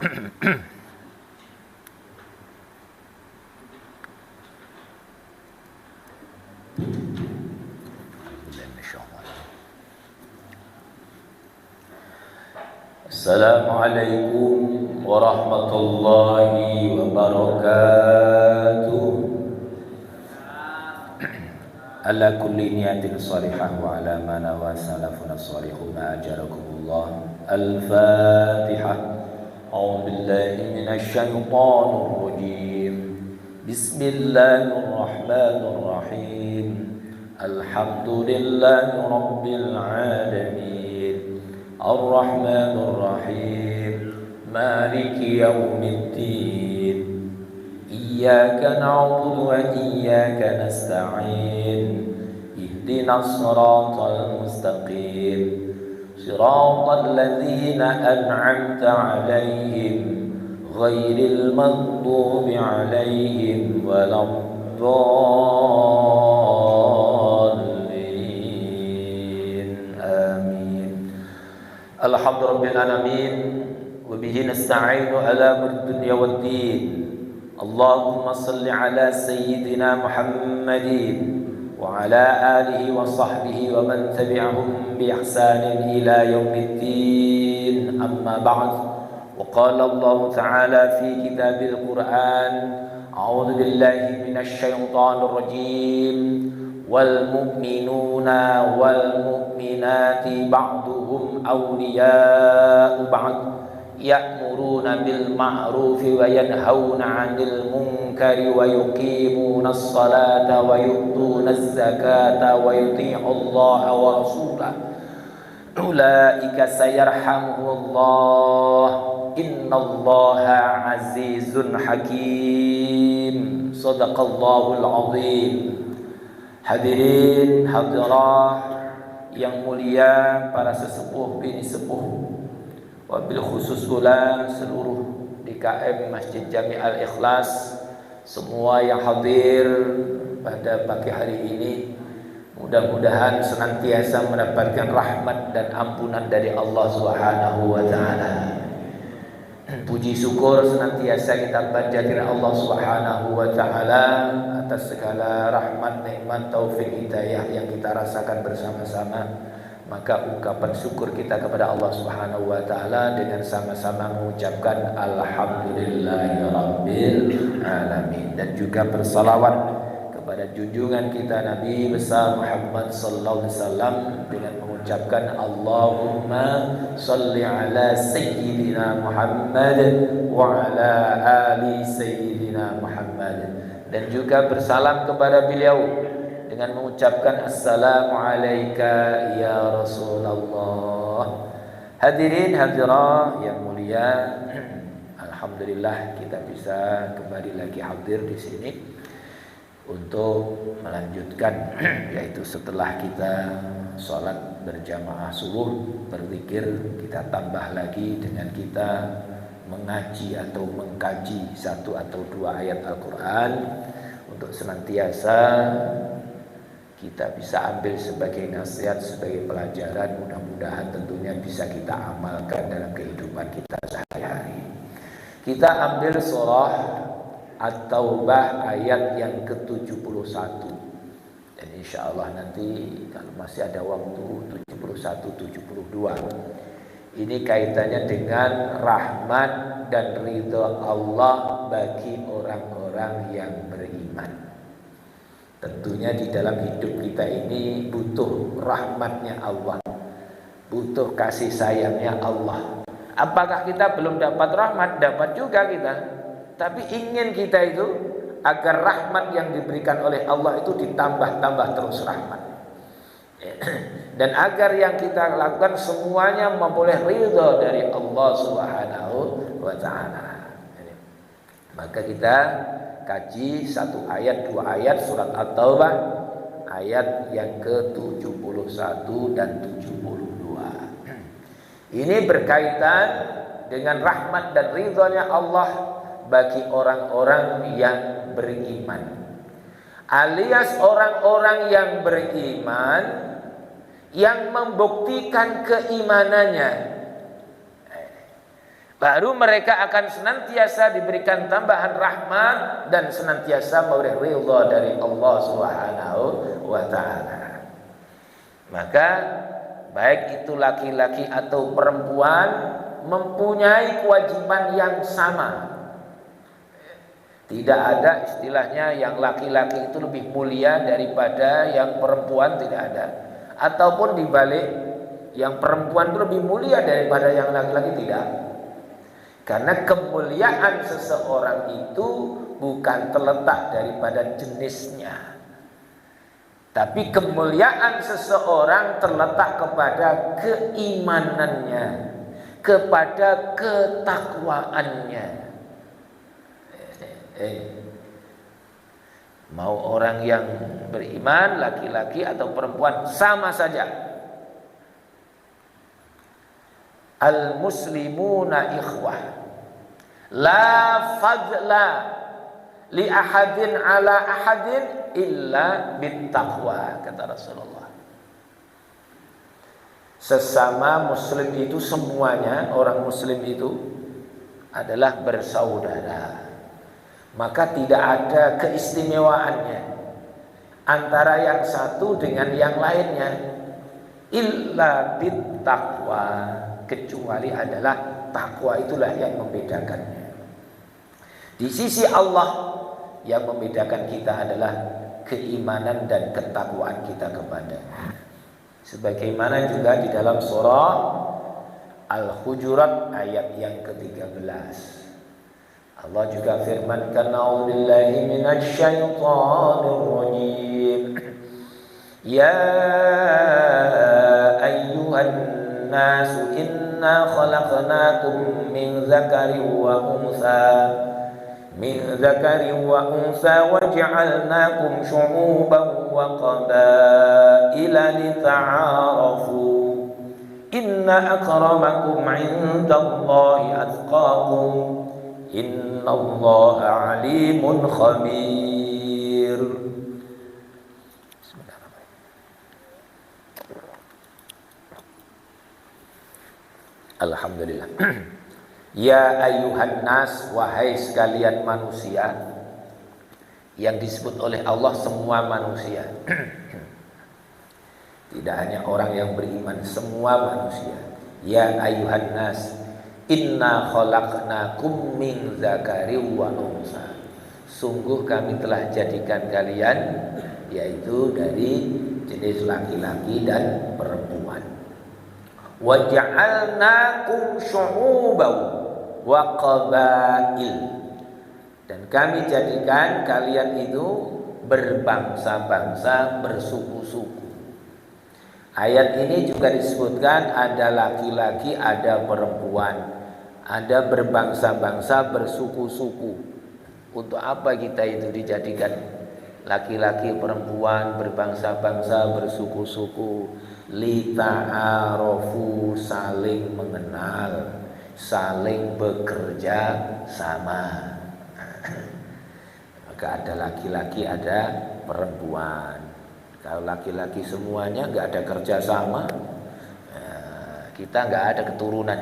Assalamualaikum warahmatullahi wabarakatuh. Ala kulli niyatin salihah wa ala ma nawa salafuna salihuna ajarakumullah. Al-Fatihah. A'udzu billahi minasy syaithanir rajim. Bismillahirrahmanirrahim. Alhamdulillahi rabbil alamin. Ar-Rahmanir Rahim. Maliki yaumiddin. Iyyaka na'budu wa iyyaka nasta'in. Ihdinas siratal mustaqim. Siratal ladzina an'amta 'alaihim ghairil maghdubi 'alaihim waladdallin. Amin. Alhamdulillahirabbil alamin wa bihi nasta'inu ala umuri dunya waddin. Allahumma salli ala sayyidina Muhammadin wa ala alihi wa sahbihi wa man tabi'ahum bi ihsanin ila yaumiddin. Amma ba'd. Wa qala Allah ta'ala fi kitabil Qur'an, a'udzu billahi minasy syaithanir rajim. Wal mu'minuna wal mu'minati ba'duhum awliya'u ba'd ya'muruna bil ma'rufi wa yanhauna 'anil munkari wa yuqimunas salata wa yu'tunaz zakata wa yuti'u Allah wa rasulahu ulaika sayarhamuhullah innallaha 'azizun hakim. Shadaqallahul 'azim. Hadirin hadirah yang mulia, para sesepuh bini sepuh, wabil khusus pula seluruh DKM Masjid Jami Al-Ikhlas, semua yang hadir pada pagi hari ini, mudah-mudahan senantiasa mendapatkan rahmat dan ampunan dari Allah Subhanahu wa taala. Puji syukur senantiasa kita panjatkan Allah Subhanahu wa taala atas segala rahmat, nikmat, taufik, hidayah yang kita rasakan bersama-sama. Maka ungkapan syukur kita kepada Allah Subhanahu wa taala dengan sama-sama mengucapkan alhamdulillahirabbil alamin, dan juga bersalawat kepada junjungan kita Nabi besar Muhammad sallallahu alaihi wasallam dengan mengucapkan Allahumma salli ala sayyidina Muhammad wa ala ali sayyidina Muhammad, dan juga bersalam kepada beliau dengan mengucapkan assalamu alayka ya Rasulullah. Hadirin hadirah yang mulia, alhamdulillah kita bisa kembali lagi hadir di sini untuk melanjutkan, yaitu setelah kita sholat berjamaah subuh, berzikir, kita tambah lagi dengan kita mengaji atau mengkaji satu atau dua ayat Al-Quran untuk senantiasa kita bisa ambil sebagai nasihat, sebagai pelajaran, mudah-mudahan tentunya bisa kita amalkan dalam kehidupan kita sehari-hari. Kita ambil surah At-Taubah ayat yang ke-71, dan insya Allah nanti kalau masih ada waktu 71-72, ini kaitannya dengan rahmat dan ridha Allah bagi orang-orang yang beriman. Tentunya di dalam hidup kita ini butuh rahmatnya Allah, butuh kasih sayangnya Allah. Apakah kita belum dapat rahmat? Dapat juga kita. Tapi ingin kita itu agar rahmat yang diberikan oleh Allah itu ditambah-tambah terus rahmat. Dan agar yang kita lakukan semuanya memperoleh ridha dari Allah Subhanahu wa taala. Maka kita kaji satu ayat, dua ayat surat At-Taubah ayat yang ke-71 dan 72. Ini berkaitan dengan rahmat dan ridhonya Allah bagi orang-orang yang beriman, alias orang-orang yang beriman yang membuktikan keimanannya. baru mereka akan senantiasa diberikan tambahan rahmat dan senantiasa memperoleh ridha dari Allah Subhanahu wa taala. Maka baik itu laki-laki atau perempuan mempunyai kewajiban yang sama. Tidak ada istilahnya yang laki-laki itu lebih mulia daripada yang perempuan, tidak ada. Ataupun dibalik, yang perempuan itu lebih mulia daripada yang laki-laki, tidak. Karena kemuliaan seseorang itu bukan terletak daripada jenisnya, tapi kemuliaan seseorang terletak kepada keimanannya, kepada ketakwaannya. Mau orang yang beriman, laki-laki atau perempuan, sama saja. Al-muslimuna ikhwah, la fadla li ahadin ala ahadin illa bittaqwa, kata Rasulullah. Sesama muslim itu semuanya, orang muslim itu adalah bersaudara. Maka tidak ada keistimewaannya antara yang satu dengan yang lainnya, illa bittaqwa, kecuali adalah takwa, itulah yang membedakannya. Di sisi Allah yang membedakan kita adalah keimanan dan ketakwaan kita kepada-Nya. Sebagaimana juga di dalam surah Al-Hujurat ayat yang ke-13. Allah juga firmankan, a'udzubillahi minasyaitonir rajim. Ya ayyuhan nasu inna khalaqnakum min dzakarin wa unsa waj'alnakum syu'uban wa qabaila lita'arafu inna akramakum 'indallahi atqakum innallaha 'alimun khabir. Alhamdulillah. Ya ayyuhan nas, wahai sekalian manusia. Yang disebut oleh Allah semua manusia. Tidak hanya orang yang beriman, semua manusia. Ya ayyuhan nas, inna khalaqnakum min dzakarin wa unsa. Sungguh kami telah jadikan kalian, yaitu dari jenis laki-laki dan perempuan. Wa ja'alnakum syu'uban wa qabail, dan kami jadikan kalian itu berbangsa-bangsa, bersuku-suku. Ayat ini juga disebutkan ada laki-laki, ada perempuan, ada berbangsa-bangsa, bersuku-suku. Untuk apa kita itu dijadikan laki-laki, perempuan, berbangsa-bangsa, bersuku-suku? Lita'arofu, saling mengenal, saling bekerja sama. Maka ada laki-laki, ada perempuan. Kalau laki-laki semuanya nggak ada kerja sama, kita nggak ada keturunan.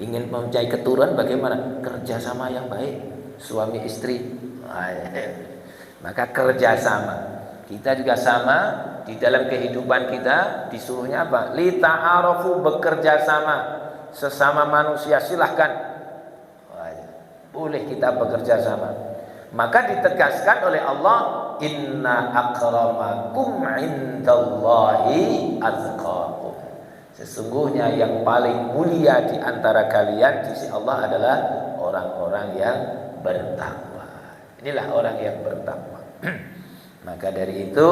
Ingin mencari keturunan bagaimana? Kerja sama yang baik, suami istri. Maka kerja sama. Kita juga sama di dalam kehidupan kita, disuruhnya apa? Lita'arofu, bekerja sama sesama manusia, silahkan. Boleh kita bekerja sama. Maka ditegaskan oleh Allah, inna akramakum indallahi atqakum. Sesungguhnya yang paling mulia di antara kalian di sisi Allah adalah orang-orang yang bertakwa. Inilah orang yang bertakwa. Maka dari itu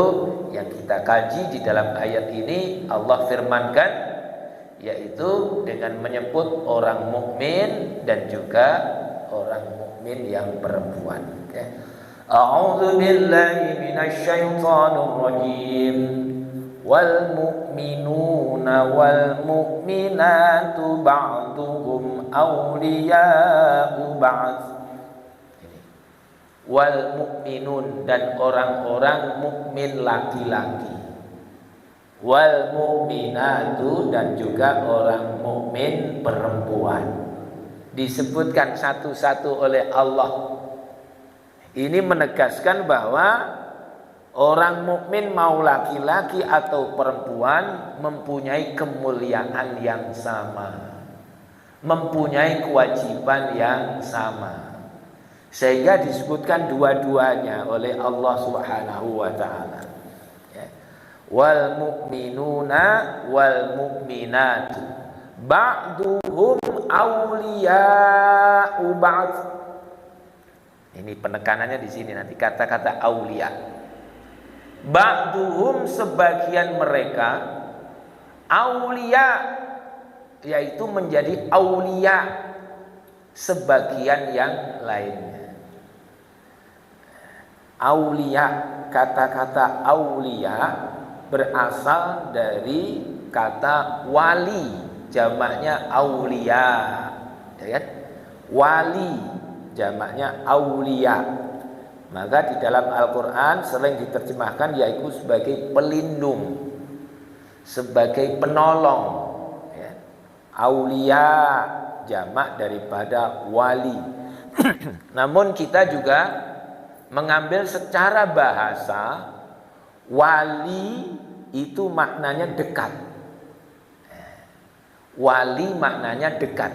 yang kita kaji di dalam ayat ini, Allah firmankan, yaitu dengan menyebut orang mukmin dan juga orang mukmin yang perempuan. A'udzu billahi minasyaitonir rajim. Wal mu'minuna wal mu'minatu ba'duhum awliya'u ba'd. Wal mu'minun, dan orang-orang mukmin laki-laki. Wal mu'minatu, dan juga orang mukmin perempuan. disebutkan satu-satu oleh Allah. Ini menegaskan bahwa orang mukmin mau laki-laki atau perempuan mempunyai kemuliaan yang sama, mempunyai kewajiban yang sama. Sehingga disebutkan dua-duanya oleh Allah Subhanahu wa taala. Ya. Wal mu'minuna wal mu'minatu ba'duhum awliya'u ba'd. Ini penekanannya di sini nanti kata-kata aulia. Ba'duhum sebagian mereka aulia yaitu menjadi aulia sebagian yang lainnya. Aulia, kata-kata aulia berasal dari kata wali, jamaknya aulia, ya kan? Wali jamaknya aulia. Maka di dalam Al-Quran sering diterjemahkan yaitu sebagai pelindung, sebagai penolong, ya. Aulia jamak daripada wali. Namun kita juga mengambil secara bahasa, wali itu maknanya dekat. Wali maknanya dekat.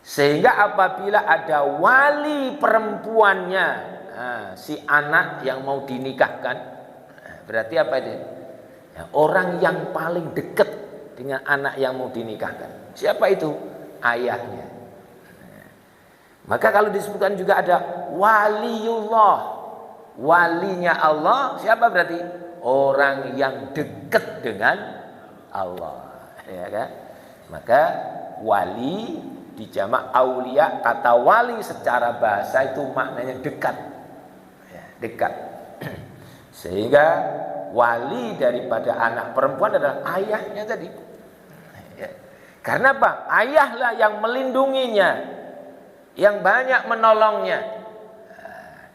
Sehingga apabila ada wali perempuannya, si anak yang mau dinikahkan, berarti apa itu? Ya, orang yang paling dekat dengan anak yang mau dinikahkan. Siapa itu? Ayahnya. Maka kalau disebutkan juga ada waliullah, walinya Allah, siapa berarti? Orang yang dekat dengan Allah, ya kan? Maka wali dijamak aulia, kata wali secara bahasa itu maknanya dekat, ya, dekat. Sehingga wali daripada anak perempuan adalah ayahnya tadi, ya. Karena apa? Ayahlah yang melindunginya, yang banyak menolongnya,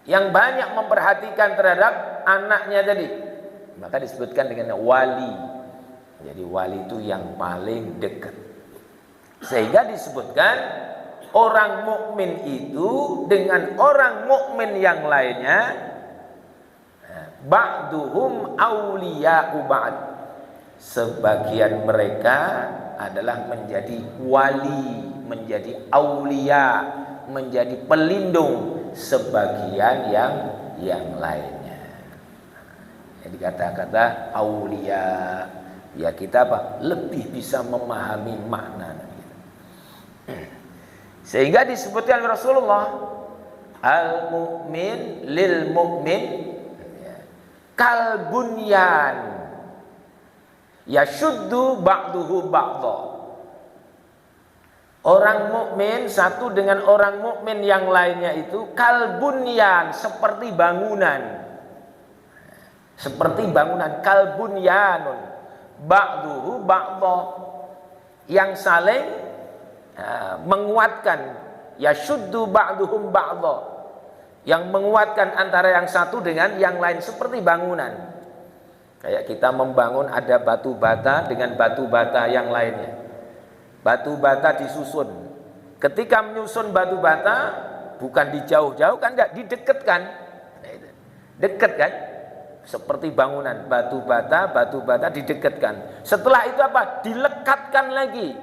yang banyak memperhatikan terhadap anaknya tadi. Maka disebutkan dengan wali. Jadi wali itu yang paling dekat. Sehingga disebutkan orang mukmin itu dengan orang mukmin yang lainnya, ba'duhum awliya'u ba'd. Sebagian mereka adalah menjadi wali, menjadi aulia, menjadi pelindung sebagian yang lainnya. Jadi kata-kata aulia, ya kita apa? Lebih bisa memahami makna. Sehingga disebutkan Rasulullah, al-mu'min lil mu'min kal bunyan yashuddu ba'duhu ba'dha. Orang mukmin satu dengan orang mukmin yang lainnya itu kal bunyan, seperti bangunan. Seperti bangunan, kal bunyanun ba'duhu ba'dha, yang saling menguatkan, yashuddu ba'duhum ba'dha, yang menguatkan antara yang satu dengan yang lain, seperti bangunan. Kayak kita membangun, ada batu bata dengan batu bata yang lainnya. Batu bata disusun. Ketika menyusun batu bata, bukan dijauh-jauh kan, enggak, didekatkan. Dekat kan? Seperti bangunan, batu bata didekatkan. Setelah itu apa? Dilekatkan lagi.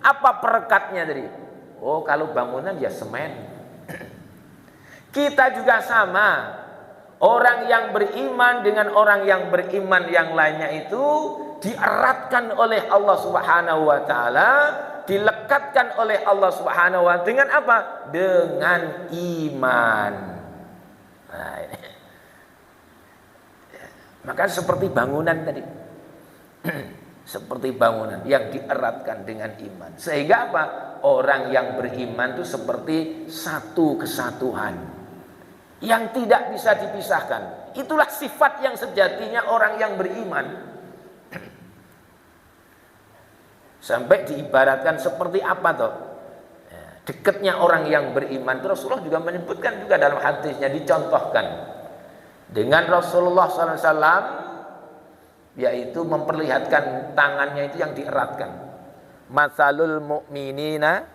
Apa perekatnya tadi? Oh, kalau bangunan ya semen. Kita juga sama. Orang yang beriman dengan orang yang beriman yang lainnya itu dieratkan oleh Allah Subhanahu wa taala, dilekatkan oleh Allah Subhanahu wa taala dengan apa? Dengan iman. Nah, ini. Maka seperti bangunan tadi. Seperti bangunan yang dieratkan dengan iman. Sehingga apa? Orang yang beriman itu seperti satu kesatuan yang tidak bisa dipisahkan. Itulah sifat yang sejatinya orang yang beriman. Sampai diibaratkan seperti apa toh? Dekatnya orang yang beriman itu Rasulullah juga menyebutkan juga dalam hadisnya, dicontohkan dengan Rasulullah SAW, yaitu memperlihatkan tangannya itu yang dieratkan. Matsalul mu'minina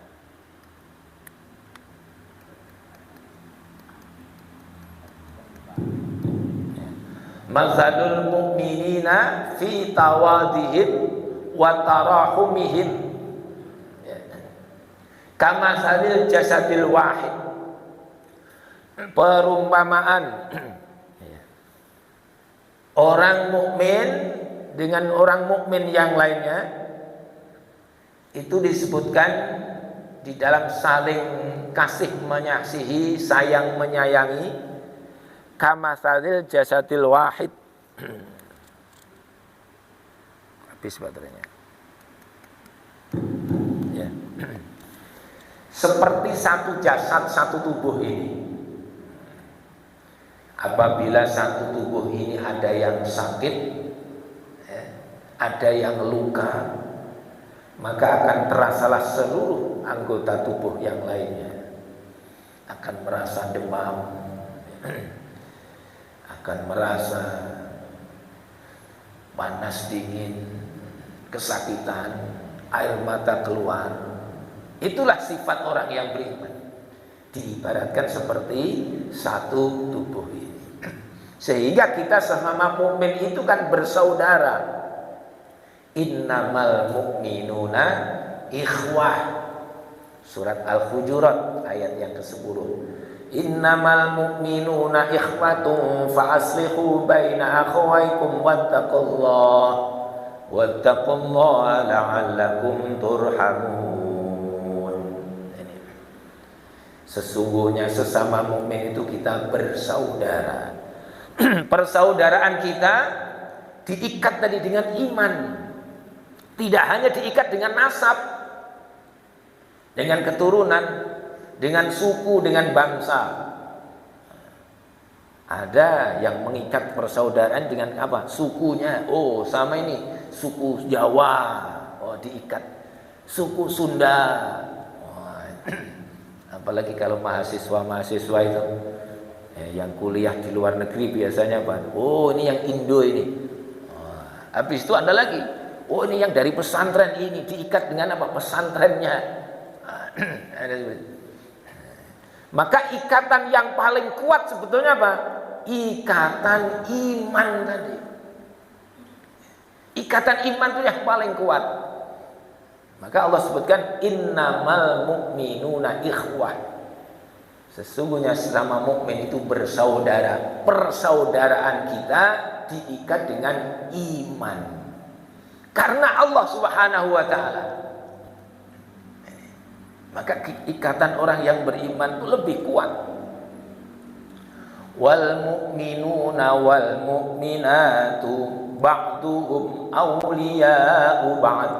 Mazalul mu'minina fi tawadihim wa tarahumihim, ya. Kama salil jasadil wahid. Perumpamaan orang mukmin dengan orang mukmin yang lainnya itu disebutkan di dalam saling kasih mengasihi, sayang menyayangi, kama salil jasadil wahid. Habis baterainya. Ya. Seperti satu jasad, satu tubuh ini. Apabila satu tubuh ini ada yang sakit, ya, ada yang luka, maka akan terasalah seluruh anggota tubuh yang lainnya. Akan merasa demam, akan merasa panas dingin, kesakitan, air mata keluar. Itulah sifat orang yang beriman. Diibaratkan seperti satu tubuh ini. Sehingga kita sesama mukmin itu kan bersaudara. Innamal mu'minuna ikhwah. Surat Al-Hujurat ayat yang ke-10. Innamal mu'minuna ikhwatun fa aslihu baina akhawaykum wattaqullaha la'allakum turhamun. Sesungguhnya sesama mukmin itu kita bersaudara. Persaudaraan kita diikat tadi dengan iman. Tidak hanya diikat dengan nasab, dengan keturunan, dengan suku, dengan bangsa. Ada yang mengikat persaudaraan dengan apa? Sukunya. Oh, sama ini suku Jawa. Oh, diikat. Suku Sunda. Oh, apalagi kalau mahasiswa itu yang kuliah di luar negeri biasanya apa? Oh, ini yang Indo ini. Oh, habis itu ada lagi. Oh, ini yang dari pesantren ini diikat dengan apa? Pesantrennya. Maka ikatan yang paling kuat sebetulnya apa? Ikatan iman tadi. Ikatan iman itu yang paling kuat. Maka Allah sebutkan innamal mu'minuna ikhwah. Sesungguhnya sesama mukmin itu bersaudara. Persaudaraan kita diikat dengan iman. Karena Allah Subhanahu wa taala. Maka ikatan orang yang beriman itu lebih kuat. Wal mu'minuna wal mu'minatu ba'duhum awliya'u ba'd.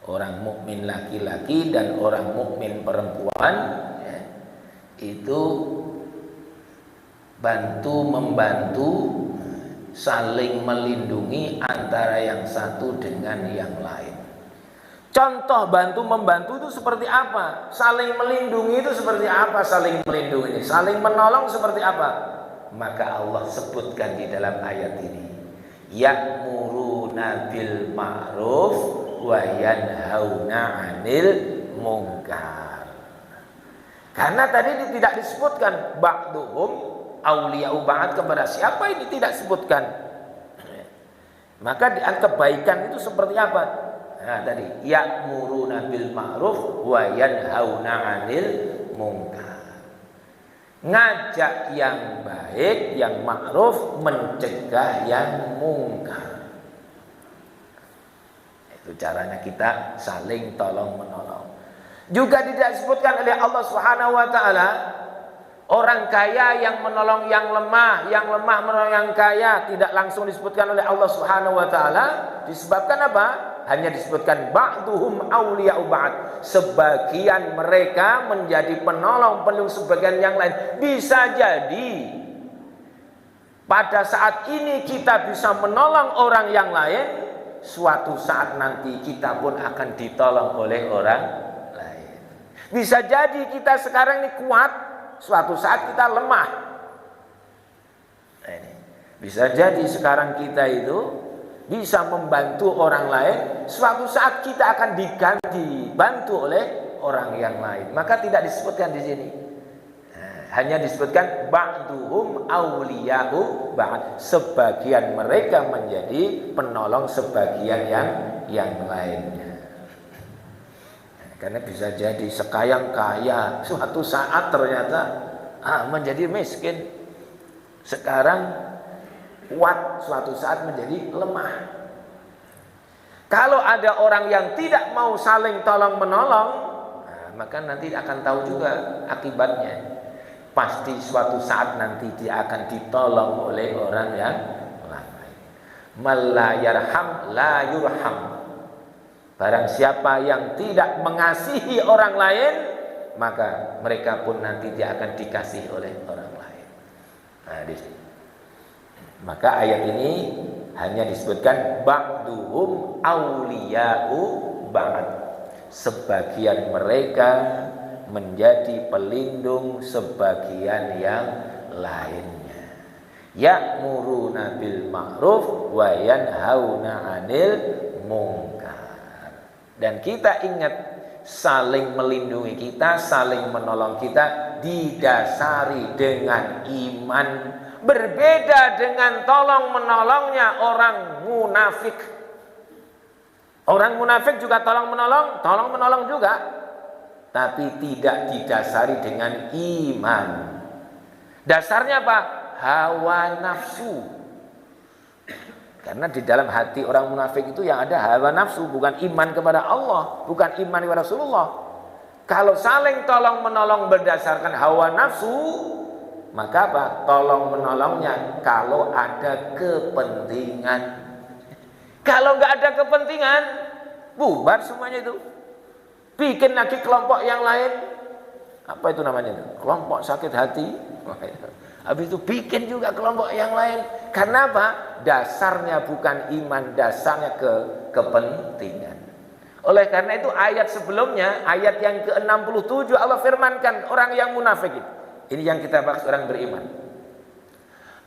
Orang mukmin laki-laki dan orang mukmin perempuan itu bantu-membantu, saling melindungi antara yang satu dengan yang lain. Contoh bantu-membantu itu seperti apa? Saling melindungi itu seperti apa? Saling melindungi, saling menolong seperti apa? Maka Allah sebutkan di dalam ayat ini, ya'muruna bil ma'ruf wa yanhauna 'anil munkar. Karena tadi tidak disebutkan ba'duhum awliya'u ba'd, kepada siapa ini tidak disebutkan. Maka kebaikan itu seperti apa? Nah, tadi ya'muruna bil ma'ruf wa yanhauna 'anil munkar. Ngajak yang baik, yang ma'ruf, mencegah yang munkar. Itu caranya kita saling tolong menolong. Juga tidak disebutkan oleh Allah Subhanahu wa taala orang kaya yang menolong yang lemah menolong yang kaya, tidak langsung disebutkan oleh Allah Subhanahu wa taala. Disebabkan apa? Hanya disebutkan ba'duhum awliya'u ba'd. Sebagian mereka menjadi penolong sebagian yang lain. Bisa jadi pada saat ini kita bisa menolong orang yang lain, suatu saat nanti kita pun akan ditolong oleh orang lain. Bisa jadi kita sekarang ini kuat, suatu saat kita lemah. Bisa jadi sekarang kita itu bisa membantu orang lain, suatu saat kita akan dibantu oleh orang yang lain. Maka tidak disebutkan di sini. Nah, Hanya disebutkan ba'duhum awliya'u ba'd. Sebagian mereka menjadi penolong sebagian yang lainnya. Karena bisa jadi sekaya kaya, suatu saat ternyata menjadi miskin. Sekarang kuat, suatu saat menjadi lemah. Kalau ada orang yang tidak mau saling tolong menolong, maka nanti akan tahu juga akibatnya. Pasti suatu saat nanti dia akan ditolong oleh orang yang lain. Man la yarham la yurham. Barang siapa yang tidak mengasihi orang lain, maka mereka pun nanti dia akan dikasihi oleh orang lain. Maka ayat ini hanya disebutkan ba'duhum awliya'u ba'd. Sebagian mereka menjadi pelindung sebagian yang lainnya. Ya'muruna bil ma'ruf wa yanhauna 'anil munkar. Dan kita ingat, saling melindungi kita, saling menolong kita didasari dengan iman. Berbeda dengan tolong menolongnya orang munafik. Orang munafik juga tolong menolong juga, tapi tidak didasari dengan iman. Dasarnya apa? Hawa nafsu. Karena di dalam hati orang munafik itu yang ada hawa nafsu, bukan iman kepada Allah, bukan iman kepada Rasulullah. Kalau saling tolong menolong berdasarkan hawa nafsu, maka apa? Tolong menolongnya kalau ada kepentingan. Kalau nggak ada kepentingan, bubar semuanya itu. Bikin lagi kelompok yang lain. Apa itu namanya? Kelompok sakit hati. Habis itu bikin juga kelompok yang lain. Karena apa? Dasarnya bukan iman, dasarnya kepentingan. Oleh karena itu ayat sebelumnya, ayat yang ke-67 Allah firmankan orang yang munafik itu. Ini yang kita bahas orang beriman.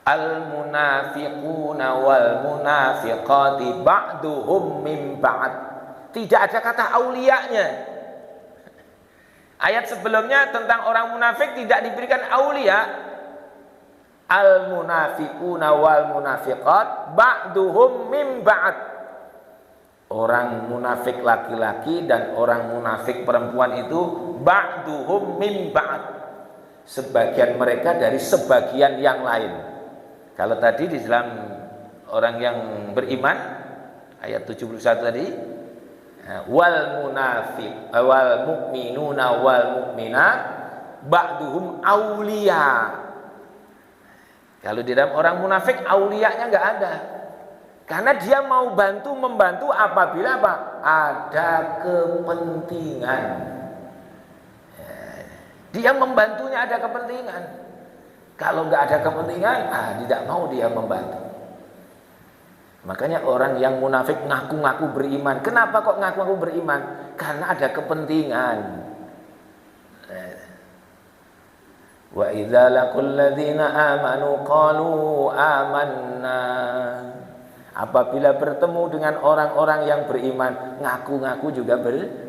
Al-munafiquna wal munafiqati ba'duhum min ba'd. Tidak ada kata auliyanya. Ayat sebelumnya tentang orang munafik tidak diberikan aulia. Al-munafiquna wal munafiqat ba'duhum min ba'd. Orang munafik laki-laki dan orang munafik perempuan itu ba'duhum min ba'd. Sebagian mereka dari sebagian yang lain. Kalau tadi di dalam orang yang beriman ayat 71 tadi, wal munafiq wal mu'minuna wal mu'minat ba'duhum auliya. Kalau di dalam orang munafik auliyanya enggak ada. Karena dia mau membantu apabila apa? Ada kepentingan. Dia membantunya ada kepentingan. Kalau enggak ada kepentingan, tidak mau dia membantu. Makanya orang yang munafik ngaku-ngaku beriman. Kenapa kok ngaku-ngaku beriman? Karena ada kepentingan. Wa idza laqul ladzina amanu qalu amanna. Apabila bertemu dengan orang-orang yang beriman, ngaku-ngaku juga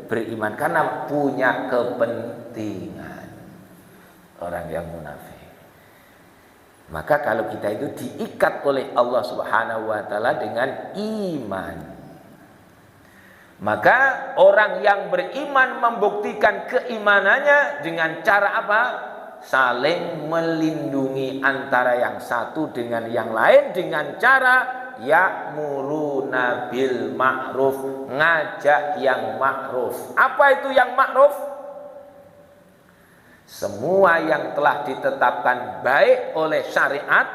beriman karena punya kepentingan. Orang yang munafik. Maka kalau kita itu diikat oleh Allah Subhanahu wa taala dengan iman, maka orang yang beriman membuktikan keimanannya dengan cara apa? Saling melindungi antara yang satu dengan yang lain dengan cara ya'muruna bil ma'ruf, ngajak yang ma'ruf. Apa itu yang ma'ruf? Semua yang telah ditetapkan baik oleh syariat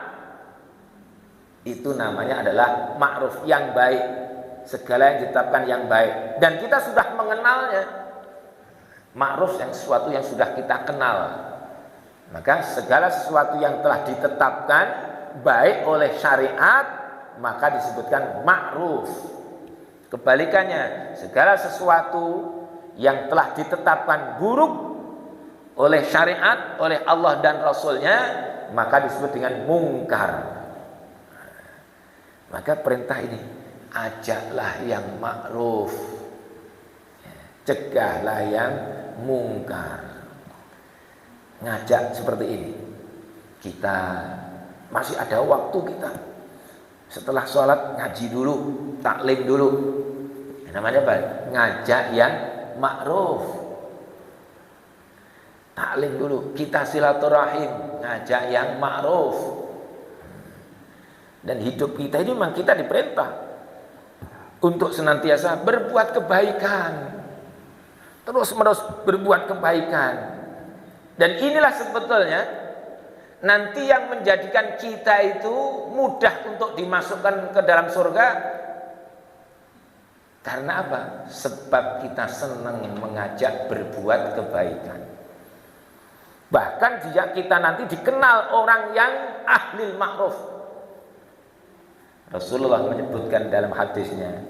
itu namanya adalah ma'ruf, yang baik. Segala yang ditetapkan yang baik dan kita sudah mengenalnya. Ma'ruf yang sesuatu yang sudah kita kenal. Maka segala sesuatu yang telah ditetapkan baik oleh syariat maka disebutkan ma'ruf. Kebalikannya, segala sesuatu yang telah ditetapkan buruk oleh syariat, oleh Allah dan Rasulnya, maka disebut dengan mungkar. Maka perintah ini, ajaklah yang ma'ruf, cegahlah yang mungkar. ngajak seperti ini. Kita masih ada waktu kita. Setelah sholat ngaji dulu, taklim dulu. Namanya apa? Ngajak yang ma'ruf. Taklim dulu. Kita silaturahim, ngajak yang ma'ruf. Dan hidup kita ini memang kita diperintah untuk senantiasa berbuat kebaikan. Terus-menerus berbuat kebaikan. Dan inilah sebetulnya nanti yang menjadikan kita itu mudah untuk dimasukkan ke dalam surga. Karena apa? Sebab kita senang mengajak berbuat kebaikan. Bahkan jika kita nanti dikenal orang yang ahlil ma'ruf. Rasulullah menyebutkan dalam hadisnya,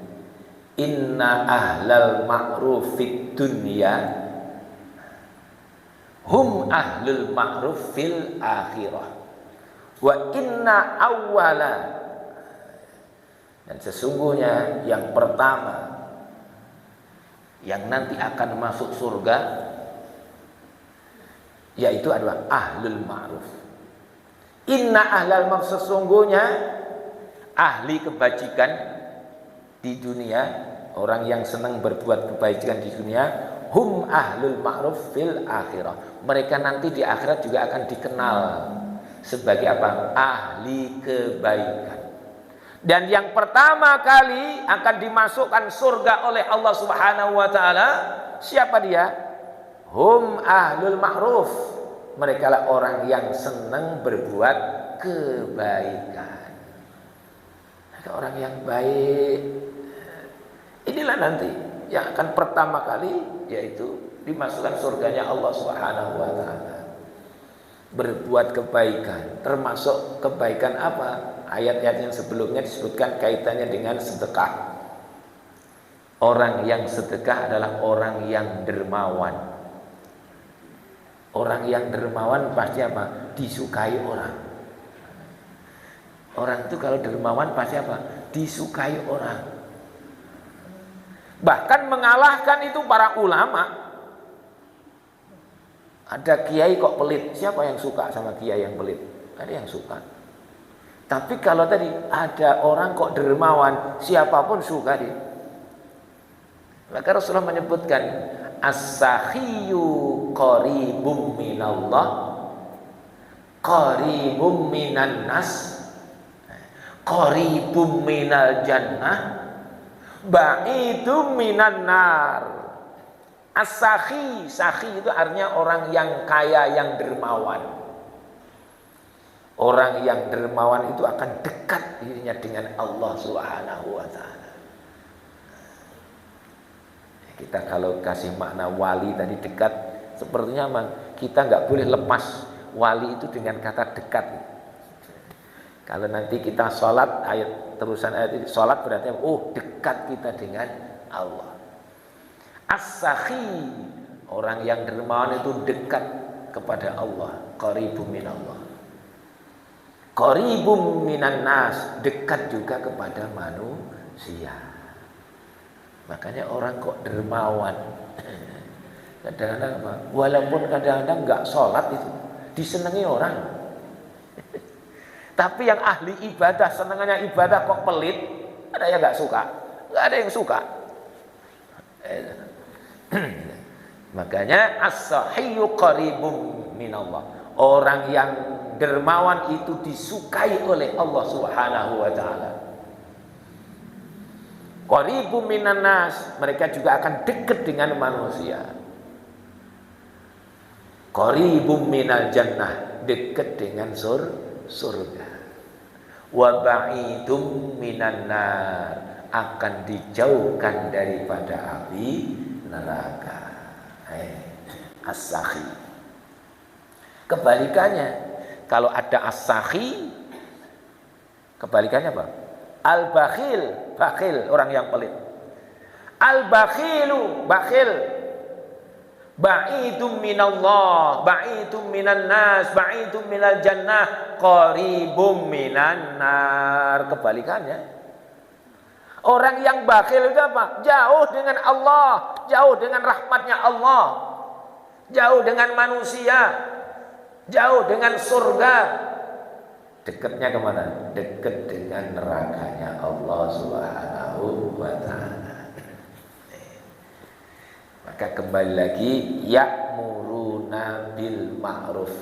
inna ahlal ma'ruf fid dunya hum ahlul ma'ruf fil akhirah wa inna awwala, dan sesungguhnya yang pertama yang nanti akan masuk surga yaitu adalah ahlul ma'ruf. Inna ahlal ma'ruf, sesungguhnya ahli kebajikan di dunia, orang yang senang berbuat kebaikan di dunia, hum ahlul ma'ruf fil akhirah. Mereka nanti di akhirat juga akan dikenal sebagai apa? Ahli kebaikan. Dan yang pertama kali akan dimasukkan surga oleh Allah Subhanahu wa taala, siapa dia? Hum ahlul ma'ruf. Mereka lah orang yang senang berbuat kebaikan. Orang yang baik inilah nanti yang akan pertama kali yaitu dimasukkan surganya Allah Subhanahu wa taala. Berbuat kebaikan, termasuk kebaikan apa? Ayat-ayat yang sebelumnya disebutkan kaitannya dengan sedekah. Orang yang sedekah adalah orang yang dermawan. Orang yang dermawan pasti apa? Disukai orang. Orang itu kalau dermawan pasti apa? Disukai orang. Bahkan mengalahkan itu para ulama. Ada kiai kok pelit. Siapa yang suka sama kiai yang pelit? Ada yang suka. Tapi kalau tadi ada orang kok dermawan, siapapun suka dia. Maka Rasulullah menyebutkan as-sakhiyu qaribum minallah, qaribum minan nas, qaribum minal jannah, ba'idum minan nar. As-sakhi, sakhi itu artinya orang yang kaya, yang dermawan. Orang yang dermawan itu akan dekat dirinya dengan Allah Subhanahu wa taala. Kita kalau kasih makna wali tadi dekat, sepertinya kita nggak boleh lepas wali itu dengan kata dekat. Kalau nanti kita sholat, terusan ayat ini, sholat berarti dekat kita dengan Allah. As-sakhi, orang yang dermawan itu dekat kepada Allah. Qaribum minallah, qaribum minan nas, dekat juga kepada manusia. Makanya orang kok dermawan, kadang-kadang apa? Walaupun kadang-kadang nggak sholat itu disenangi orang. Tapi yang ahli ibadah, senangannya ibadah kok pelit, ada yang nggak suka, nggak ada yang suka. Makanya as-sahiyyu qaribum minallah. Orang yang dermawan itu disukai oleh Allah Subhanahu wa taala. Qaribum minan nas, mereka juga akan dekat dengan manusia. Qaribum minal jannah, dekat dengan surga. Wa ba'idum minan nar, akan dijauhkan daripada api neraka. As-sakhi. Kebalikannya, kalau ada as-sakhi, kebalikannya apa? Al-bakhil, bakhil, orang yang pelit. Al-bakhilu, bakhil, ba'idum minallah, ba'idum minan nas, ba'idum minal jannah, qaribum minan nar. Kebalikannya, orang yang bakhil itu apa? Jauh dengan Allah, jauh dengan rahmatnya Allah, jauh dengan manusia. jauh dengan surga. Dekatnya kemana? Dekat dengan nerakanya Allah Subhanahu wa ta'ala. Maka kembali lagi, ya'muruna bil ma'ruf.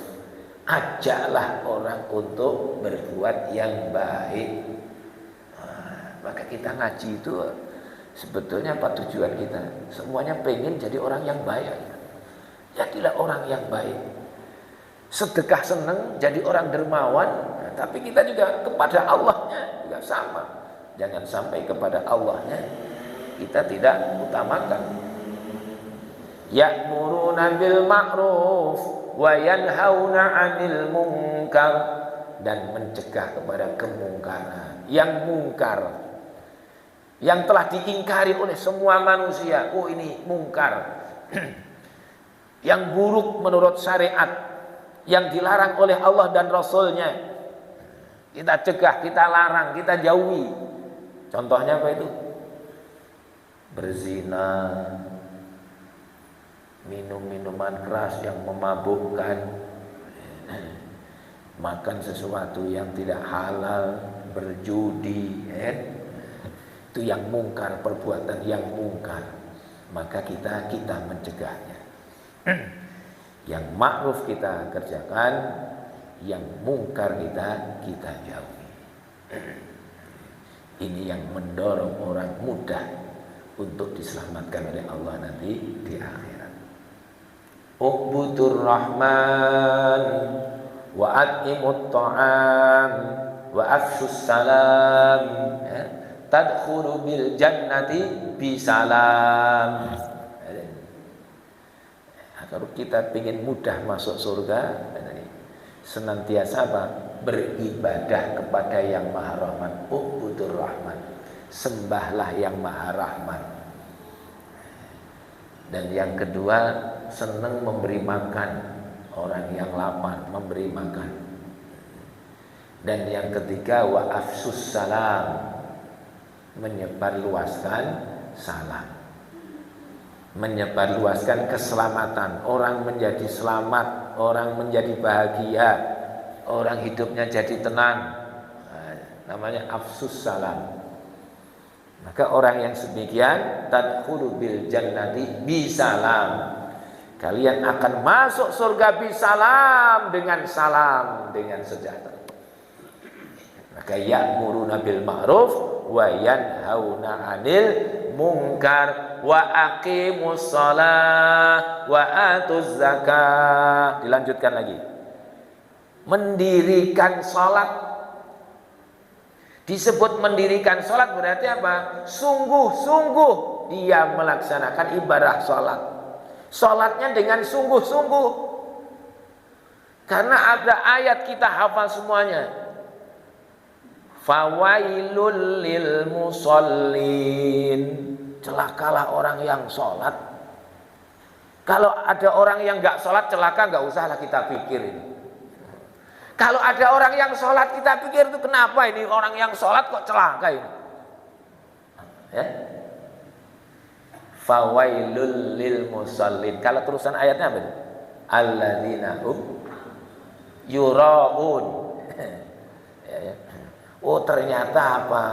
Ajaklah orang untuk berbuat yang baik. Maka kita ngaji itu sebetulnya apa tujuan kita? Semuanya pengen jadi orang yang baik. Jadilah orang yang baik. Sedekah seneng, jadi orang dermawan. Tapi kita juga kepada Allahnya juga sama. Jangan sampai kepada Allahnya kita tidak utamakan. Ya'muruna bil ma'ruf wa yanhauna 'anil munkar, dan mencegah kepada kemungkaran. Yang mungkar, yang telah diingkari oleh semua manusia. Oh, ini mungkar. Yang buruk menurut syariat, yang dilarang oleh Allah dan Rasulnya, kita cegah, kita larang, kita jauhi. Contohnya apa itu? Berzina, minum minuman keras yang memabukkan, makan sesuatu yang tidak halal, berjudi, itu yang mungkar, perbuatan yang mungkar. Maka kita mencegahnya. Yang ma'ruf kita kerjakan, yang mungkar kita jauhi. Ini yang mendorong orang mudah untuk diselamatkan oleh Allah nanti di akhirat. Ubudur Rahman wa at'imut ta'am wa afshus salam tadkhulu bil jannati bisalam. Kalau kita ingin mudah masuk surga, senantiasa apa? Beribadah kepada yang Maha Rahman. Ubudur Rahman, sembahlah yang Maha Rahman. Dan yang kedua, senang memberi makan orang yang lapar, memberi makan. Dan yang ketiga, wa afsus salam, menyebarluaskan salam, menyebarluaskan keselamatan. Orang menjadi selamat, orang menjadi bahagia, orang hidupnya jadi tenang. Namanya afsus salam. Maka orang yang sedemikian, tadkhulu bil jannati bisalam, kalian akan masuk surga bisalam, dengan salam, dengan sejahtera. Maka ya'muruna bil ma'ruf wa yanhauna 'anil munkar wa aqimus shalah wa atuz zakah. Dilanjutkan lagi. Mendirikan salat. Disebut mendirikan salat berarti apa? Sungguh-sungguh dia melaksanakan ibadah salat. Salatnya dengan sungguh-sungguh. Karena ada ayat kita hafal semuanya. Fawailul lil musallin. Celakalah orang yang sholat. Kalau ada orang yang gak sholat celaka, gak usahlah kita pikir ini. Kalau ada orang yang sholat kita pikir itu kenapa ini orang yang sholat kok celaka ini? Ya? Fawailul lil musallin. Kalau terusan ayatnya apa? Alladzina hum yuraun. Oh, ternyata apa?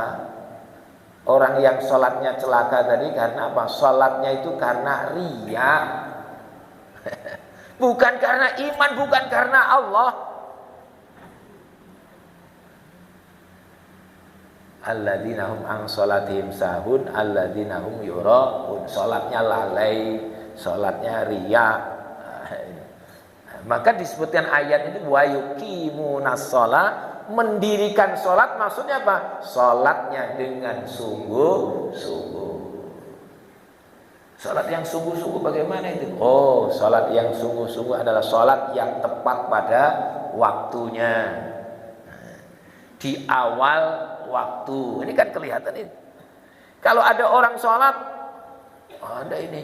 Orang yang sholatnya celaka tadi karena apa? Sholatnya itu karena riya. Bukan karena iman, bukan karena Allah. Alladzina hum an sholatihim sahun, alladzina hum yuraun. Sholatnya lalai, sholatnya riya. Maka disebutkan ayat ini wa yuqimunas shalah, mendirikan sholat, maksudnya apa? Sholatnya dengan sungguh-sungguh. Sholat yang sungguh-sungguh bagaimana itu? Oh, sholat yang sungguh-sungguh adalah sholat yang tepat pada waktunya, di awal waktu. Ini kan kelihatan ini. Kalau ada orang sholat, ada ini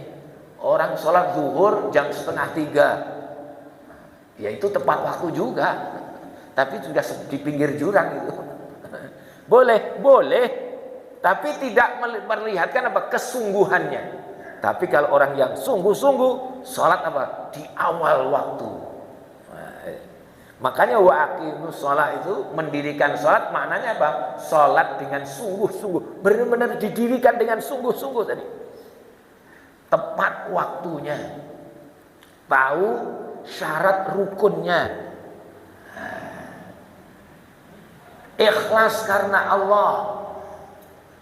orang sholat zuhur jam 2:30, ya itu tepat waktu juga. Tapi sudah di pinggir jurang itu. Boleh, tapi tidak memperlihatkan apa kesungguhannya. Tapi kalau orang yang sungguh-sungguh sholat apa? Di awal waktu. Makanya wa aqimus shalah itu mendirikan salat maknanya apa? Salat dengan sungguh-sungguh, benar-benar didirikan dengan sungguh-sungguh tadi. Tepat waktunya. Tahu syarat rukunnya. Ikhlas karena Allah.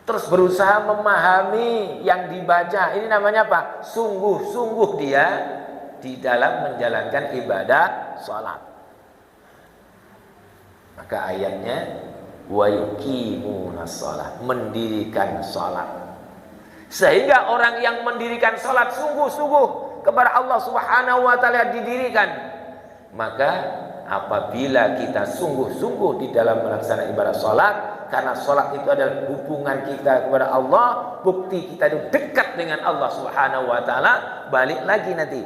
Terus berusaha memahami yang dibaca. Ini namanya apa? Sungguh-sungguh dia di dalam menjalankan ibadah salat. Maka ayatnya wa yuqimunas shalah, mendirikan salat. Sehingga orang yang mendirikan salat sungguh-sungguh kepada Allah Subhanahu wa taala didirikan, maka apabila kita sungguh-sungguh di dalam melaksanakan ibadah salat, karena salat itu adalah hubungan kita kepada Allah, bukti kita itu dekat dengan Allah Subhanahu wa taala, balik lagi nanti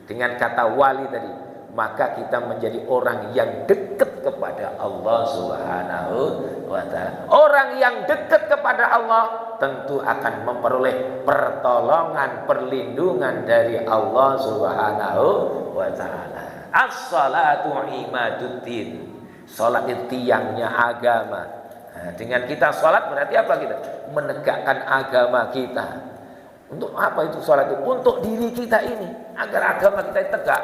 dengan kata wali tadi, maka kita menjadi orang yang dekat kepada Allah Subhanahu wa taala. Orang yang dekat kepada Allah tentu akan memperoleh pertolongan, perlindungan dari Allah Subhanahu wa taala. As-salatu imaduddin. Salat itu tiangnya agama. Nah, dengan kita salat berarti apa kita? Menegakkan agama kita. Untuk apa itu salat itu? Untuk diri kita ini, agar agama kita tegak,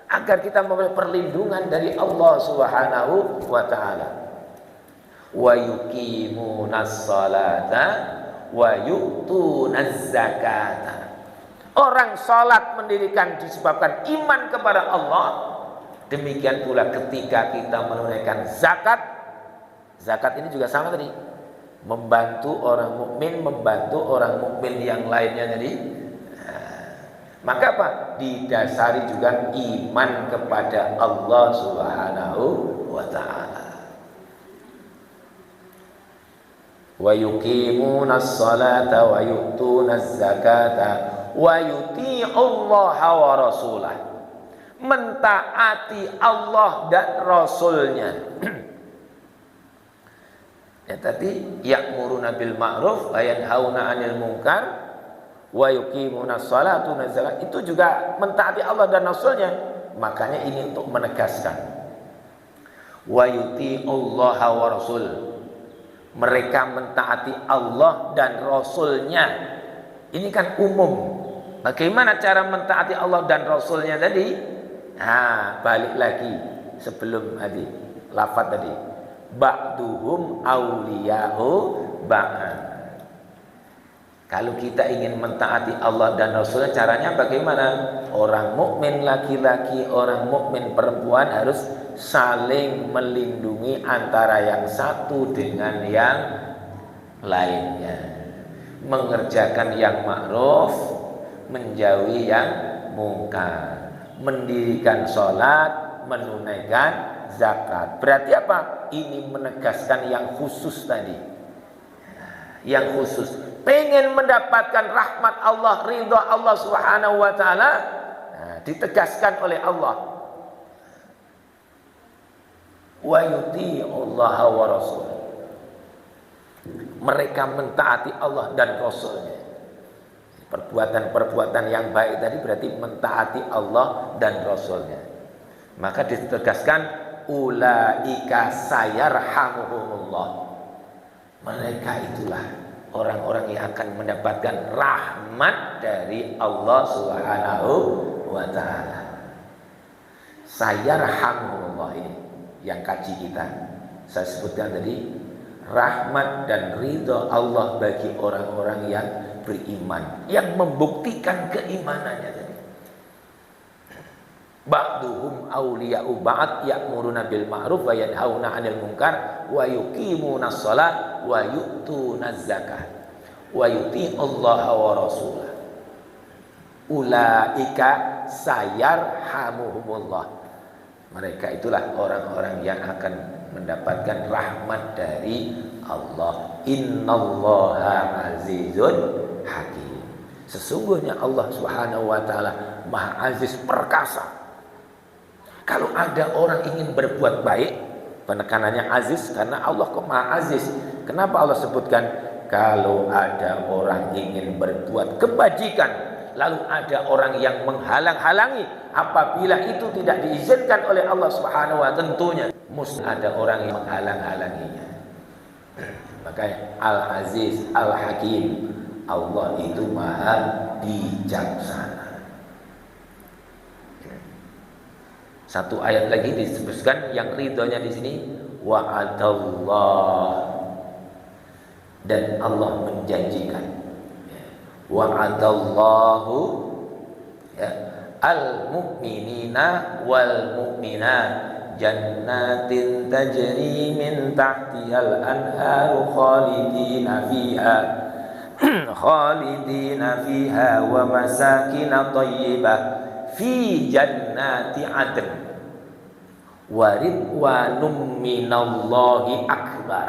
agar kita memperoleh perlindungan dari Allah Subhanahu wa taala. Wa yuqimunas salata wa yu'tunaz zakata. Orang salat mendirikan disebabkan iman kepada Allah. Demikian pula ketika kita menunaikan zakat. Zakat ini juga sama tadi. Membantu orang mukmin, membantu orang mukmin yang lainnya tadi. Maka apa? Didasari juga iman kepada Allah Subhanahu wa taala. Wa yuqimunas salata wa yu'tunaz zakata wa yuti'ullaha wa rasulah. Mentaati Allah dan Rasulnya. Ya tadi ya'muruna bil ma'ruf wa yanhauna 'anil munkar wa yuqimunas salata wa zakat, itu juga mentaati Allah dan Rasulnya. Makanya ini untuk menegaskan wa yuti'ullaha wa rasul, mereka mentaati Allah dan Rasulnya. Ini kan umum. Bagaimana cara mentaati Allah dan Rasulnya tadi? Nah, balik lagi sebelum tadi lafaz tadi, ba'duhum awliya'u ba'd. Kalau kita ingin mentaati Allah dan Rasulnya, caranya bagaimana? Orang mukmin laki-laki, orang mukmin perempuan harus saling melindungi antara yang satu dengan yang lainnya. Mengerjakan yang ma'ruf, menjauhi yang mungkar. Mendirikan sholat, menunaikan zakat. Berarti apa? Ini menegaskan yang khusus tadi. Yang khusus. Pengen mendapatkan rahmat Allah, ridha Allah Subhanahu wa taala, ditegaskan oleh Allah. Wa yuti'ullaha wa rasul. Mereka mentaati Allah dan Rasulnya. Perbuatan-perbuatan yang baik tadi berarti mentaati Allah dan Rasulnya. Maka ditegaskan ulaika sayarhamuhumullah. Mereka itulah orang-orang yang akan mendapatkan rahmat dari Allah Subhanahu wa taala. Sayarhamuhumullah ini yang kaji kita. Saya sebutkan tadi, rahmat dan ridha Allah bagi orang-orang yang beriman, yang membuktikan keimanannya tadi. Ba'duhum awliya'u ba'd ya'muruna bil ma'ruf wa yanhauna 'anil munkar wa yuqimunas shalah wa yu'tunaz zakah wa yuti'ullaha wa rasulah. Ulaika sayarhamuhumullah. Mereka itulah orang-orang yang akan mendapatkan rahmat dari Allah. Innallaha azizun hakim. Sesungguhnya Allah Subhanahu wa taala Maha Aziz, perkasa. Kalau ada orang ingin berbuat baik, penekanannya aziz karena Allah kok Maha Aziz. Kenapa Allah sebutkan kalau ada orang ingin berbuat kebajikan, lalu ada orang yang menghalang-halangi apabila itu tidak diizinkan oleh Allah Subhanahu wa taala, tentunya mesti ada orang yang menghalang-halanginya. Maka Al-Aziz Al-Hakim, Allah itu maha bijaksana. Satu ayat lagi disebutkan yang ridhonya di sini, wa'adallah, dan Allah menjanjikan, wa'adallahu ya, al-mu'minina wal mu'minat jannatin tajri min tahtihal anharu khalidina fiha wa masakina thayyibah fi jannati adn wa ridwanum minallahi akbar.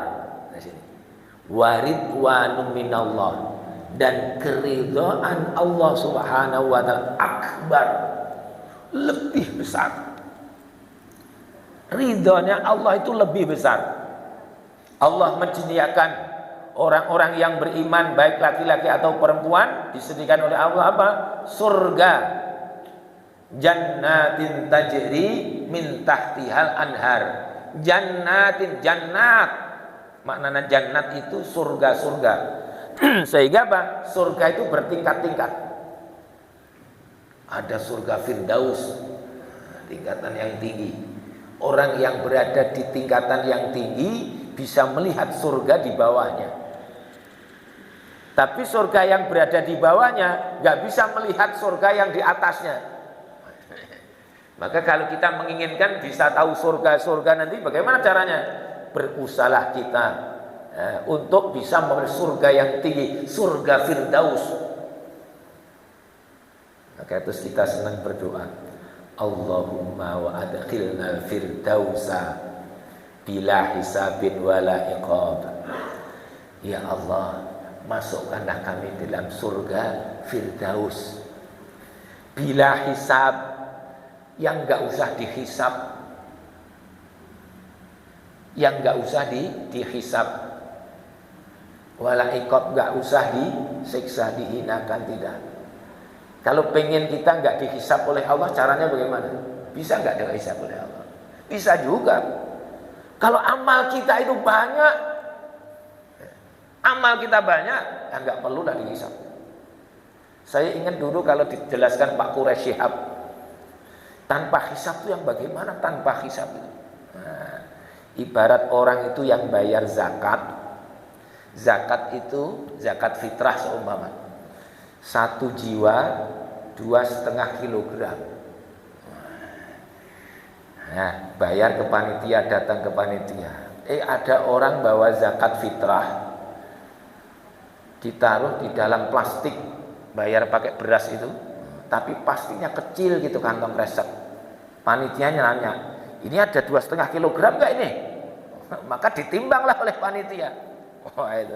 Wa ridwanum minallah, dan keridhaan Allah Subhanahu wa taala akbar, lebih besar. Ridhonya Allah itu lebih besar. Allah menyediakan orang-orang yang beriman, baik laki-laki atau perempuan, disediakan oleh Allah apa? Surga. Jannatin tajri min tahtihal anhar. Jannatin, jannat, maknanya jannat itu surga-surga. Sehingga apa? Surga itu bertingkat-tingkat. Ada surga Firdaus, tingkatan yang tinggi. Orang yang berada di tingkatan yang tinggi bisa melihat surga di bawahnya. Tapi surga yang berada di bawahnya nggak bisa melihat surga yang di atasnya. Maka kalau kita menginginkan bisa tahu surga-surga nanti, bagaimana caranya? Berusahalah kita untuk bisa melihat surga yang tinggi, surga Firdaus. Maka terus kita senang berdoa, Allahumma wa adkhilna firdausa bila hisabin wala iqab. Ya Allah, masukkanlah kami dalam surga Firdaus bila hisab, yang enggak usah dihisab, yang enggak usah dihisab, wala iqab, enggak usah disiksa, dihinakan, tidak. Kalau pengen kita enggak dihisab oleh Allah, caranya bagaimana? Bisa enggak dihisab oleh Allah? Bisa juga. Kalau amal kita itu banyak, amal kita banyak, ya enggak perlulah dihisab. Saya ingat dulu kalau dijelaskan Pak Quraish Shihab, tanpa hisab itu yang bagaimana tanpa hisab itu? Nah, ibarat orang itu yang bayar zakat. Zakat itu zakat fitrah seumpama 1 jiwa 2,5 kilogram. Nah, bayar ke panitia, datang ke panitia. Ada orang bawa zakat fitrah, ditaruh di dalam plastik, bayar pakai beras itu, tapi pastinya kecil gitu kantong kresek. Panitianya nanya, ini ada 2,5 kilogram nggak ini? Maka ditimbanglah oleh panitia. Wah, itu.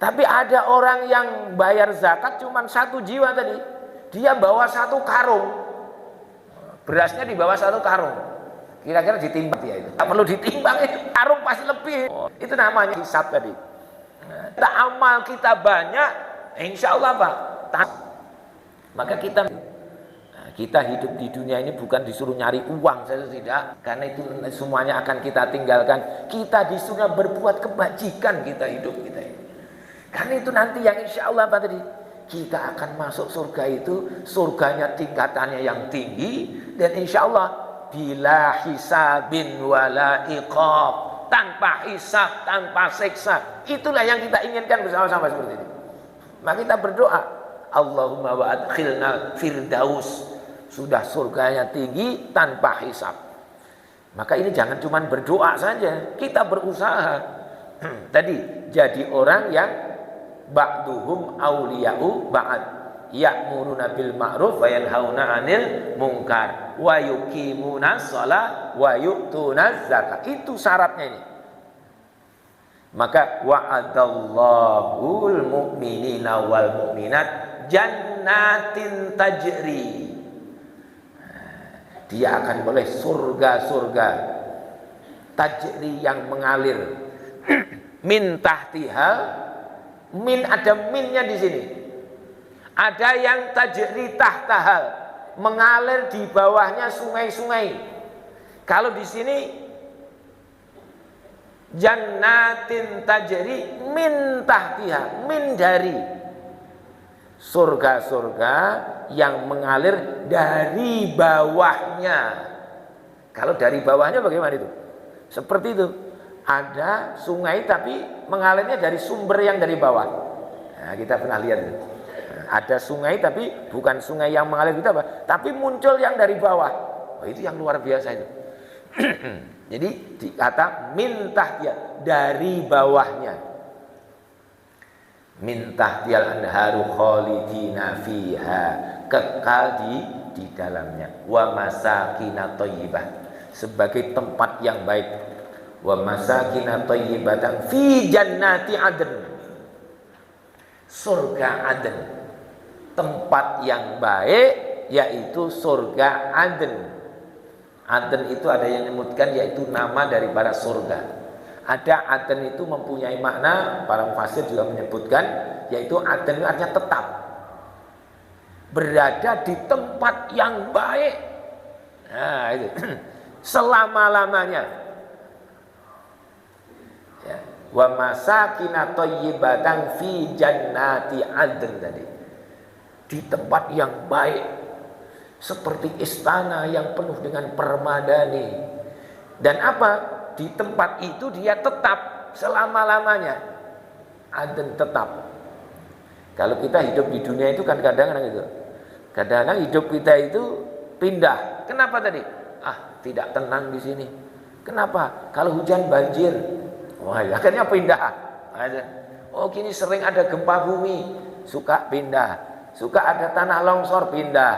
Tapi ada orang yang bayar zakat cuma 1 jiwa tadi, dia bawa 1 karung, berasnya dibawa 1 karung. Kira-kira ditimbang ya itu? Tak perlu ditimbang, itu karung pasti lebih. Itu namanya hisab tadi. Nah, amal kita banyak, insya Allah Pak. Maka kita hidup di dunia ini bukan disuruh nyari uang saja, tidak, karena itu semuanya akan kita tinggalkan. Kita disuruh berbuat kebajikan, kita hidup kita ini. Karena itu nanti yang insya Allah Pak tadi, kita akan masuk surga itu, surganya tingkatannya yang tinggi, dan insya Allah bila hisabin wala iqab, tanpa hisab, tanpa siksa. Itulah yang kita inginkan bersama-sama seperti ini. Maka kita berdoa, Allahumma wa adkhilna firdaus, sudah surganya tinggi tanpa hisab. Maka ini jangan cuma berdoa saja, kita berusaha. Tadi jadi orang yang ba'duhum awliya'u ba'd, ya'muruna bil ma'ruf wa yanhauna 'anil munkar wa yuqimuna shalah wa yu'tuna zakat. Itu syaratnya ini. Maka wa'adallahul mu'minina wal mu'minat jannatin tajri. Dia akan boleh surga-surga tajri yang mengalir min tahtihal. Min, ada minnya di sini. Ada yang tajri tahtahal, mengalir di bawahnya sungai-sungai. Kalau di sini jannatin tajri min tahtiha, min dari surga-surga yang mengalir dari bawahnya. Kalau dari bawahnya bagaimana itu? Seperti itu. Ada sungai tapi mengalirnya dari sumber yang dari bawah. Nah, kita pernah lihat itu. Ada sungai tapi bukan sungai yang mengalir gitu apa, tapi muncul yang dari bawah. Oh, itu yang luar biasa itu. Jadi dikata min tahtiha, dari bawahnya. Min tahtiyal anharu khalidina fiha, kekal di dalamnya. Wa masakina thayyibah, sebagai tempat yang baik. Wa masakina thayyibatan fi jannati adn, surga Aden, tempat yang baik, yaitu surga Aden. Aden itu ada yang menyebutkan yaitu nama daripada surga. Ada Aden itu mempunyai makna, para mufassir juga menyebutkan, yaitu Aden itu artinya tetap, berada di tempat yang baik. Nah itu selama-lamanya. Ya. Wa masakina thayyibatan fi jannati adn tadi, di tempat yang baik, seperti istana yang penuh dengan permadani. Dan apa? Di tempat itu dia tetap selama-lamanya. Adn tetap. Kalau kita hidup di dunia itu kan kadang-kadang gitu. Kadang-kadang hidup kita itu pindah. Kenapa tadi? Tidak tenang di sini. Kenapa? Kalau hujan banjir. Wah, akhirnya pindah. Oh, kini sering ada gempa bumi, suka pindah. Suka ada tanah longsor, pindah.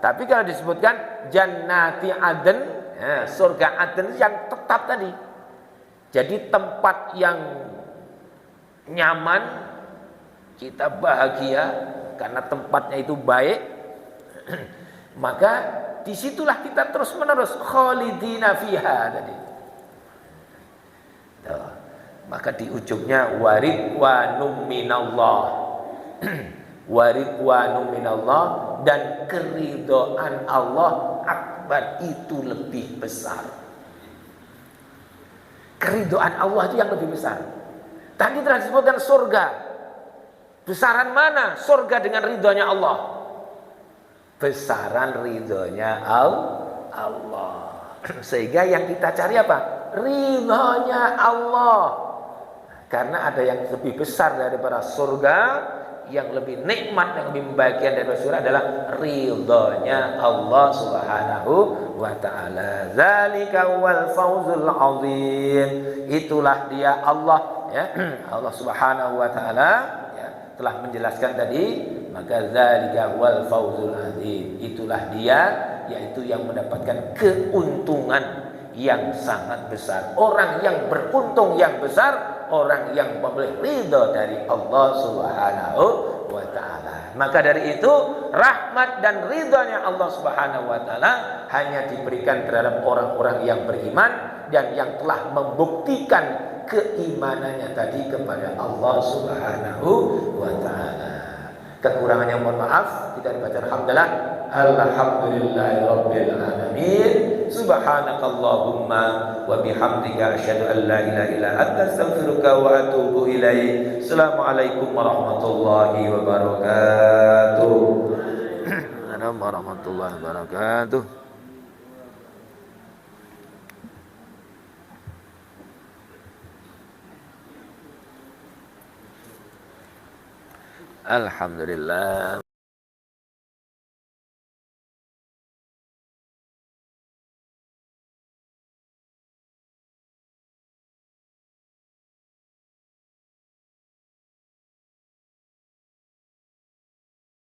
Tapi kalau disebutkan jannati adn, ya, surga Aden yang tetap tadi. Jadi tempat yang nyaman, kita bahagia karena tempatnya itu baik. Maka disitulah kita terus menerus khalidina fiha tadi. Tuh. Maka di ujungnya waridwanum minallah. Waridwanum minallah, dan keridhaan Allah akbar, itu lebih besar. Keridhaan Allah itu yang lebih besar. Tadi telah disebutkan surga. Besaran mana surga dengan ridhonya Allah? Besaran ridhonya Allah. Sehingga yang kita cari apa? Ridhonya Allah. Karena ada yang lebih besar daripada surga, yang lebih nikmat, yang lebih membahagiakan daripada surga adalah ridhonya Allah Subhanahu wa ta'ala. Zalika wal fawzul azim. Itulah dia Allah, ya. Allah Subhanahu wa ta'ala, ya, telah menjelaskan tadi. Maka zalika wal fawzul azim, itulah dia, yaitu yang mendapatkan keuntungan yang sangat besar. Orang yang beruntung yang besar, orang yang memperoleh ridho dari Allah Subhanahu wa ta'ala. Maka dari itu rahmat dan ridhonya Allah Subhanahu wa ta'ala hanya diberikan terhadap orang-orang yang beriman dan yang telah membuktikan keimanannya tadi kepada Allah Subhanahu wa ta'ala. Kekurangannya mohon maaf, kita baca alhamdulillah. Alhamdulillahirabbil alamin. Subhanakallahumma wa bihamdika asyhadu an la ilaha illa anta astaghfiruka wa atubu ilaik. Assalamualaikum warahmatullahi wabarakatuh. Assalamualaikum warahmatullahi wabarakatuh. Alhamdulillah.